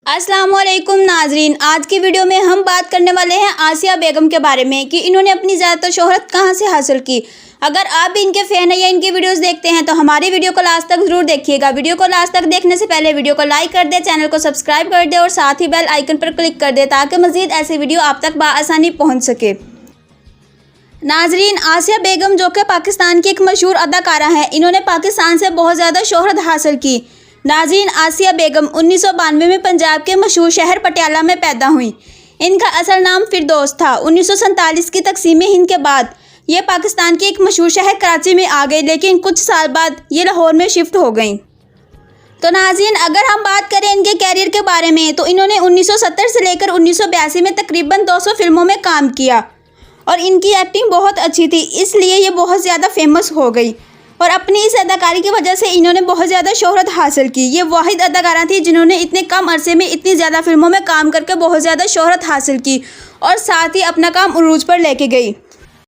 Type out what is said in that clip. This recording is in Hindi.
अस्सलाम वालेकुम नाजरीन, आज की वीडियो में हम बात करने वाले हैं आसिया बेगम के बारे में कि इन्होंने अपनी ज़्यादातर शोहरत कहां से हासिल की। अगर आप भी इनके फ़ैन हैं या इनकी वीडियोस देखते हैं तो हमारी वीडियो को लास्ट तक ज़रूर देखिएगा। वीडियो को लास्ट तक देखने से पहले वीडियो को लाइक कर दे, चैनल को सब्सक्राइब कर दे और साथ ही बेल आइकन पर क्लिक कर दे ताकि मज़ीद ऐसी वीडियो आप तक बआसानी पहुँच सके। नाजरीन, आसिया बेगम जो कि पाकिस्तान की एक मशहूर अदाकारा हैं, इन्होंने पाकिस्तान से बहुत ज़्यादा शोहरत हासिल की। नाज़रीन, आसिया बेगम 1992 में पंजाब के मशहूर शहर पटियाला में पैदा हुई। इनका असल नाम फिरदौस था। 1947 की तकसीम हिंद के बाद ये पाकिस्तान के एक मशहूर शहर कराची में आ गई, लेकिन कुछ साल बाद ये लाहौर में शिफ्ट हो गई। तो नाज़रीन, अगर हम बात करें इनके कैरियर के बारे में तो इन्होंने 1970 से लेकर 1982 में तकरीबन 200 फिल्मों में काम किया और इनकी एक्टिंग बहुत अच्छी थी, इसलिए ये बहुत ज़्यादा फेमस हो गई और अपनी इस अदाकारी की वजह से इन्होंने बहुत ज़्यादा शोहरत हासिल की। ये वाहिद अदाकारा थी जिन्होंने इतने कम अरसे में इतनी ज़्यादा फिल्मों में काम करके बहुत ज़्यादा शोहरत हासिल की और साथ ही अपना काम उरूज पर लेके गई।